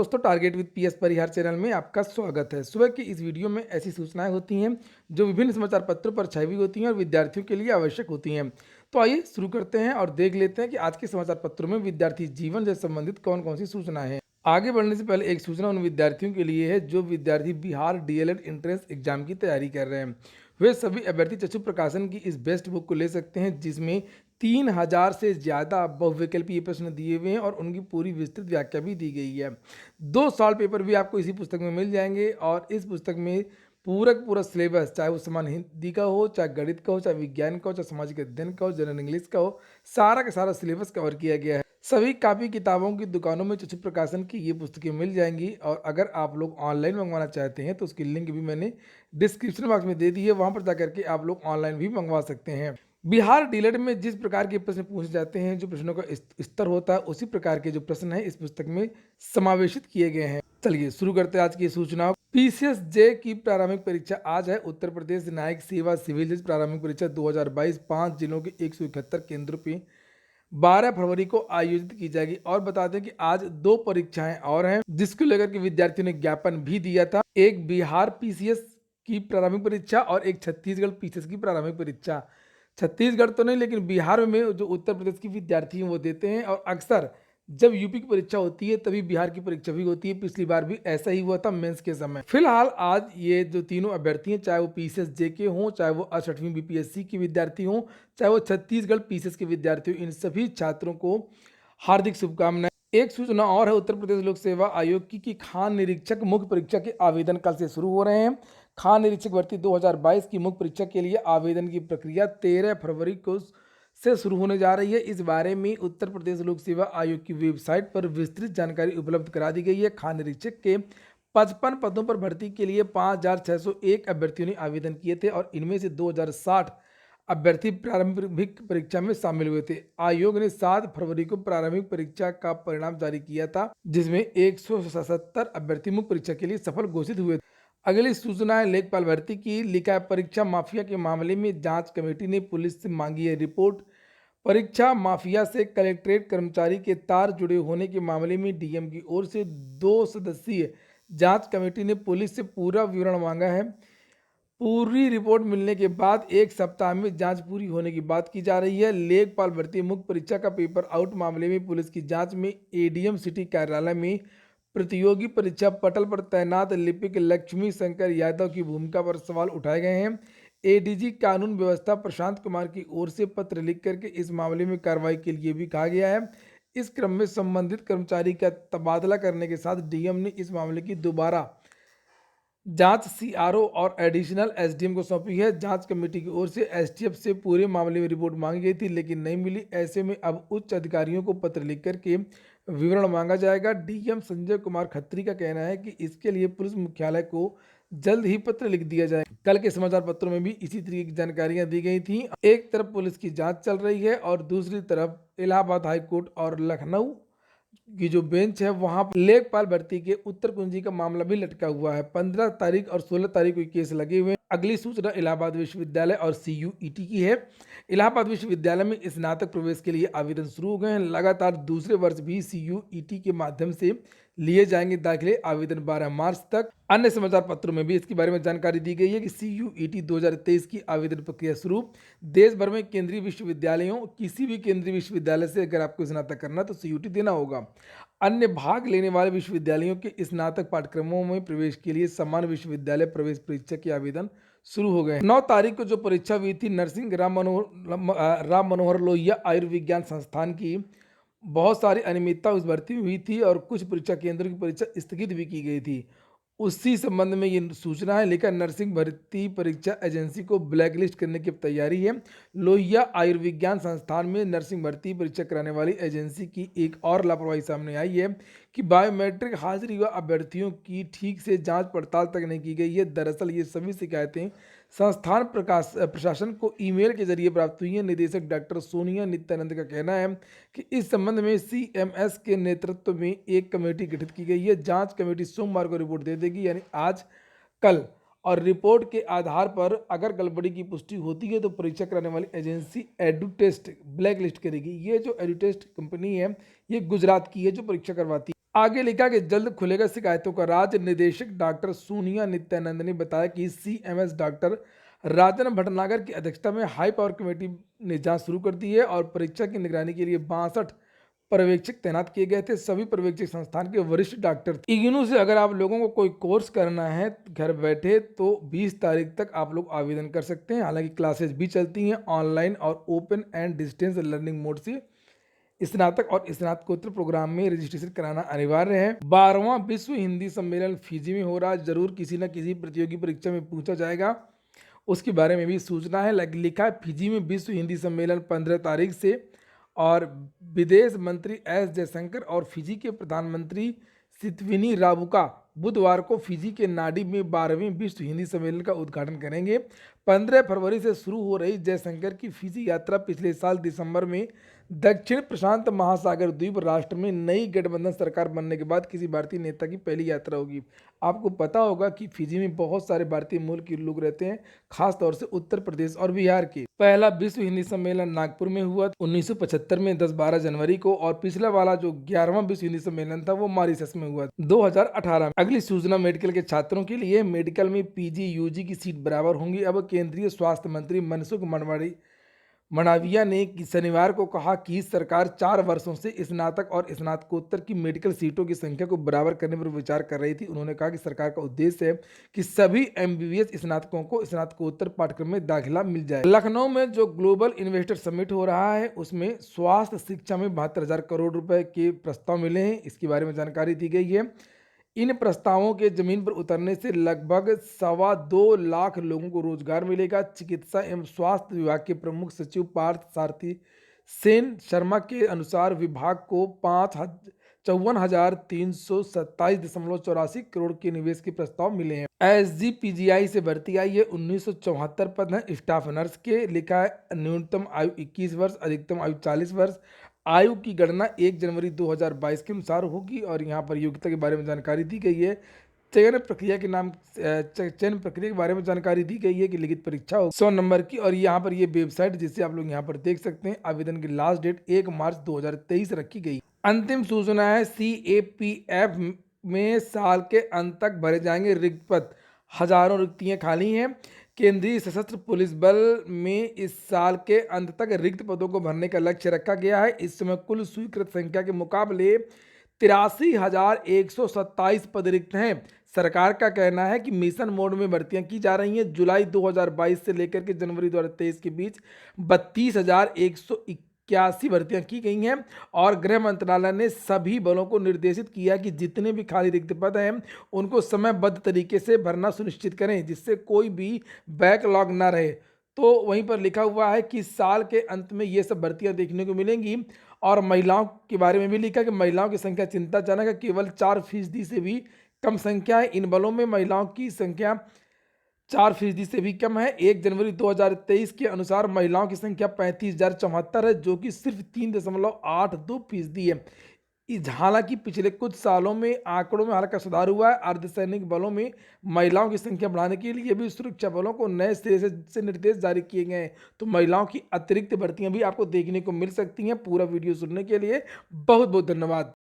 दोस्तों, target with PS Parihar channel में आपका स्वागत है। सुबह की इस वीडियो में ऐसी सूचनाएं होती हैं जो विभिन्न समाचार पत्रों पर छाई हुई होती हैं और विद्यार्थियों के लिए आवश्यक होती हैं। तो आइए शुरू करते हैं और देख लेते हैं कि आज के समाचार पत्रों में विद्यार्थी जीवन से संबंधित कौन कौन सी सूचनाएं हैं। आगे बढ़ने से पहले एक सूचना उन विद्यार्थियों के लिए है जो विद्यार्थी बिहार डीएलएड एंट्रेंस एग्जाम की तैयारी कर रहे हैं। वे सभी अभ्यर्थी चक्षु प्रकाशन की इस बेस्ट बुक को ले सकते हैं जिसमें 3000 से ज़्यादा बहुविकल्पीय प्रश्न दिए हुए हैं और उनकी पूरी विस्तृत व्याख्या भी दी गई है। 2 साल पेपर भी आपको इसी पुस्तक में मिल जाएंगे और इस पुस्तक में पूरा का पूरा सिलेबस, चाहे वो सामान्य हिंदी का हो, चाहे गणित का हो, चाहे विज्ञान का हो, चाहे सामाजिक अध्ययन का हो, जनरल इंग्लिश का हो, सारा का सारा सिलेबस कवर किया गया है। सभी कापी किताबों की दुकानों में चक्षु प्रकाशन की ये पुस्तकें मिल जाएंगी और अगर आप लोग ऑनलाइन मंगवाना चाहते हैं तो उसकी लिंक भी मैंने डिस्क्रिप्शन बॉक्स में दे दी है, वहां पर जाकर के आप लोग ऑनलाइन भी मंगवा सकते हैं। बिहार डीएलएड में जिस प्रकार के प्रश्न पूछे जाते हैं, जो प्रश्नों का स्तर होता है, उसी प्रकार के जो प्रश्न है इस पुस्तक में समावेशित किए गए हैं। चलिए शुरू करते हैं आज की सूचना। पीसीएस जे की प्रारंभिक परीक्षा आज है। उत्तर प्रदेश न्यायिक सेवा सिविल जज प्रारंभिक परीक्षा 2022 5 जिलों के 171 केंद्रों पे 12 फरवरी को आयोजित की जाएगी। और बता दें कि आज 2 परीक्षाएं और हैं जिसको लेकर के विद्यार्थियों ने ज्ञापन भी दिया था। एक बिहार पीसीएस की प्रारंभिक परीक्षा और एक छत्तीसगढ़ पीसीएस की प्रारंभिक परीक्षा। छत्तीसगढ़ तो नहीं, लेकिन बिहार में जो उत्तर प्रदेश के विद्यार्थी हैं वो देते हैं और अक्सर जब यूपी की परीक्षा होती है तभी बिहार की परीक्षा भी होती है। पिछली बार भी ऐसा ही हुआ था मेंस के समय। फिलहाल आज ये जो तीनों अभ्यर्थी हैं, चाहे वो पीसीएस जे के हों, चाहे वो 68वीं बीपीएससी के विद्यार्थी हों, चाहे वो छत्तीसगढ़ पीसीएस के विद्यार्थी हों, इन सभी छात्रों को हार्दिक शुभकामनाएं। एक सूचना और है उत्तर प्रदेश लोक सेवा आयोग की खान निरीक्षक मुख्य परीक्षा के आवेदन कल से शुरू हो रहे हैं। खान निरीक्षक भर्ती 2022 की मुख्य परीक्षा के लिए आवेदन की प्रक्रिया 13 फरवरी को से शुरू होने जा रही है। इस बारे में उत्तर प्रदेश लोक सेवा आयोग की वेबसाइट पर विस्तृत जानकारी उपलब्ध करा दी गई है। खान निरीक्षक के 55 पदों पर भर्ती के लिए 5601 अभ्यर्थियों ने आवेदन किए थे और इनमें से 2060 अभ्यर्थी प्रारंभिक परीक्षा में शामिल हुए थे। आयोग ने 7 फरवरी को प्रारंभिक परीक्षा का परिणाम जारी किया था जिसमें 177 अभ्यर्थी मुख्य परीक्षा के लिए सफल घोषित हुए थे। अगली सूचना है लेखपाल भर्ती की। लिखा है, परीक्षा माफिया के मामले में जांच कमेटी ने पुलिस से मांगी है रिपोर्ट। परीक्षा माफिया से कलेक्ट्रेट कर्मचारी के तार जुड़े होने के मामले में डीएम की ओर से 2 सदस्यीय जांच कमेटी ने पुलिस से पूरा विवरण मांगा है। पूरी रिपोर्ट मिलने के बाद 1 सप्ताह में जांच पूरी होने की बात की जा रही है। लेखपाल भर्ती मुख्य परीक्षा का पेपर आउट मामले में पुलिस की जांच में एडीएम सिटी कार्यालय में प्रतियोगी परीक्षा पटल पर तैनात लिपिक लक्ष्मी शंकर यादव की भूमिका पर सवाल उठाए गए हैं। एडीजी कानून व्यवस्था प्रशांत कुमार की ओर से पत्र लिख करके इस मामले में कार्रवाई के लिए भी कहा गया है। इस क्रम में संबंधित कर्मचारी का तबादला करने के साथ डीएम ने इस मामले की दोबारा जांच सीआरओ और एडिशनल एसडीएम को सौंपी है। जांच कमेटी की ओर से एसटीएफ से पूरे मामले में रिपोर्ट मांगी गई थी लेकिन नहीं मिली। ऐसे में अब उच्च अधिकारियों को पत्र लिख करके विवरण मांगा जाएगा। डीएम संजय कुमार खत्री का कहना है कि इसके लिए पुलिस मुख्यालय को जल्द ही पत्र लिख दिया जाए। कल के समाचार पत्रों में भी इसी तरीके की जानकारियां दी गई थी। एक तरफ पुलिस की जांच चल रही है और दूसरी तरफ इलाहाबाद हाईकोर्ट और लखनऊ की जो बेंच है वहां पर लेखपाल भर्ती के उत्तर कुंजी का मामला भी लटका हुआ है। 15 तारीख और 16 तारीख को केस लगे हुए हैं। अगली सूचना इलाहाबाद विश्वविद्यालय और सीयूईटी की है। इलाहाबाद विश्वविद्यालय में स्नातक प्रवेश के लिए आवेदन शुरू हो गए हैं। लगातार दूसरे वर्ष भी सीयूईटी के माध्यम से लिए जाएंगे दाखिले। आवेदन 12 मार्च तक। अन्य समाचार पत्रों में भी इसके बारे में जानकारी दी गई है कि सीयूईटी 2023 की आवेदन प्रक्रिया शुरू। देश भर में केंद्रीय विश्वविद्यालयों, किसी भी केंद्रीय विश्वविद्यालय से अगर आपको स्नातक करना तो सीयूईटी देना होगा। अन्य भाग लेने वाले विश्वविद्यालयों के स्नातक पाठ्यक्रमों में प्रवेश के लिए समान विश्वविद्यालय प्रवेश परीक्षा के आवेदन शुरू हो गए। 9 तारीख को जो परीक्षा हुई थी नरसिंह राम मनोहर लोहिया आयुर्विज्ञान संस्थान की, बहुत सारी अनियमितता उस भर्ती में हुई थी और कुछ परीक्षा केंद्रों की परीक्षा स्थगित भी की गई थी। उसी संबंध में ये सूचना है। लेकर नर्सिंग भर्ती परीक्षा एजेंसी को ब्लैकलिस्ट करने की तैयारी है। लोहिया आयुर्विज्ञान संस्थान में नर्सिंग भर्ती परीक्षा कराने वाली एजेंसी की एक और लापरवाही सामने आई है कि बायोमेट्रिक हाजिरी व अभ्यर्थियों की ठीक से जांच पड़ताल तक नहीं की गई है। दरअसल ये सभी शिकायतें संस्थान प्रशासन को ईमेल के जरिए प्राप्त हुई है। निदेशक डॉक्टर सोनिया नित्यानंद का कहना है कि इस संबंध में सीएमएस के नेतृत्व में एक कमेटी गठित की गई है। जांच कमेटी सोमवार को रिपोर्ट दे देगी, यानी आज कल, और रिपोर्ट के आधार पर अगर गड़बड़ी की पुष्टि होती है तो परीक्षा कराने वाली एजेंसी एडुटेस्ट ब्लैक लिस्ट करेगी। ये जो एडुटेस्ट कंपनी है ये गुजरात की है जो परीक्षा करवाती है। आगे लिखा कि जल्द खुलेगा शिकायतों का राज। निदेशक डॉक्टर सोनिया नित्यानंद ने बताया कि सीएमएस डॉक्टर राजन भटनागर की अध्यक्षता में हाई पावर कमेटी ने जांच शुरू कर दी है और परीक्षा की निगरानी के लिए 62 पर्यवेक्षक तैनात किए गए थे। सभी पर्यवेक्षक संस्थान के वरिष्ठ डॉक्टर थे। इग्नू से अगर आप लोगों को कोई कोर्स करना है घर बैठे तो 20 तारीख तक आप लोग आवेदन कर सकते हैं। हालांकि क्लासेस भी चलती हैं ऑनलाइन और open and distance learning mode से। स्नातक और स्नातकोत्तर प्रोग्राम में रजिस्ट्रेशन कराना अनिवार्य है। 12वां विश्व हिंदी सम्मेलन फिजी में हो रहा है। जरूर किसी न किसी प्रतियोगी परीक्षा में पूछा जाएगा, उसके बारे में भी सूचना है। लिखा है फिजी में विश्व हिंदी सम्मेलन 15 तारीख से और विदेश मंत्री एस जयशंकर और फिजी के प्रधानमंत्री सितविनी राबुका बुधवार को फिजी के नाडी में 12वें विश्व हिंदी सम्मेलन का उद्घाटन करेंगे। 15 फरवरी से शुरू हो रही जयशंकर की फिजी यात्रा पिछले साल दिसंबर में दक्षिण प्रशांत महासागर द्वीप राष्ट्र में नई गठबंधन सरकार बनने के बाद किसी भारतीय नेता की पहली यात्रा होगी। आपको पता होगा कि फिजी में बहुत सारे भारतीय मूल के लोग रहते हैं, खास तौर से उत्तर प्रदेश और बिहार के। पहला विश्व हिंदी सम्मेलन नागपुर में हुआ 1975 में 10-12 जनवरी को और पिछला वाला जो 11वां विश्व हिंदी सम्मेलन था वो मॉरिशस में हुआ 2018 में। अगली सूचना मेडिकल के छात्रों के लिए। मेडिकल में पीजी यूजी की सीट बराबर होंगी। अब केंद्रीय स्वास्थ्य मंत्री मनसुख मंडाविया ने शनिवार को कहा कि सरकार 4 वर्षों से स्नातक और स्नातकोत्तर की मेडिकल सीटों की संख्या को बराबर करने पर विचार कर रही थी। उन्होंने कहा कि सरकार का उद्देश्य है कि सभी एमबीबीएस स्नातकों को स्नातकोत्तर पाठ्यक्रम में दाखिला मिल जाए। लखनऊ में जो ग्लोबल इन्वेस्टर समिट हो रहा है उसमें स्वास्थ्य शिक्षा में 72,000 करोड़ रुपए के प्रस्ताव मिले हैं। इसके बारे में जानकारी दी गई है। इन प्रस्तावों के जमीन पर उतरने से लगभग 2.25 लाख लोगों को रोजगार मिलेगा। चिकित्सा एवं स्वास्थ्य विभाग के प्रमुख सचिव पार्थ सारथी सेन शर्मा के अनुसार विभाग को 54,327.84 करोड़ के निवेश के प्रस्ताव मिले हैं। एसजीपीजीआई से भर्ती आई है। 1974 पद हैं स्टाफ नर्स के। लिखा है न्यूनतम आयु 21 वर्ष, अधिकतम आयु 40 वर्ष। आयु की गणना 1 जनवरी 2022 के अनुसार होगी और यहाँ पर योग्यता के बारे में जानकारी दी गई है। चयन प्रक्रिया के बारे में जानकारी दी गई है कि लिखित परीक्षा हो 100 नंबर की। और यहाँ पर ये वेबसाइट जिसे आप लोग यहाँ पर देख सकते हैं, आवेदन की लास्ट डेट 1 मार्च 2023 रखी गई। अंतिम सूचना है CAPF में साल के अंत तक भरे जाएंगे रिक्त पद। हजारों रिक्तियां खाली हैं। केंद्रीय सशस्त्र पुलिस बल में इस साल के अंत तक रिक्त पदों को भरने का लक्ष्य रखा गया है। इस समय कुल स्वीकृत संख्या के मुकाबले 83,127 पद रिक्त हैं। सरकार का कहना है कि मिशन मोड में भर्तियां की जा रही हैं। जुलाई 2022 से लेकर के जनवरी 2023 के बीच 32,181 भर्तियां की गई हैं और गृह मंत्रालय ने सभी बलों को निर्देशित किया कि जितने भी खाली रिक्त पद हैं उनको समयबद्ध तरीके से भरना सुनिश्चित करें, जिससे कोई भी बैकलॉग ना रहे। तो वहीं पर लिखा हुआ है कि साल के अंत में ये सब भर्तियां देखने को मिलेंगी। और महिलाओं के बारे में भी लिखा कि महिलाओं की संख्या चिंताजनक है, केवल 4% से भी कम संख्या है। इन बलों में महिलाओं की संख्या 4% से भी कम है। 1 जनवरी 2023 के अनुसार महिलाओं की संख्या 35,074 है, जो कि सिर्फ 3.82% है। हालांकि पिछले कुछ सालों में आंकड़ों में हल्का सुधार हुआ है। अर्धसैनिक बलों में महिलाओं की संख्या बढ़ाने के लिए भी सुरक्षा बलों को नए सिरे से निर्देश जारी किए गए हैं। तो महिलाओं की अतिरिक्त भर्तियां भी आपको देखने को मिल सकती हैं। पूरा वीडियो सुनने के लिए बहुत बहुत धन्यवाद।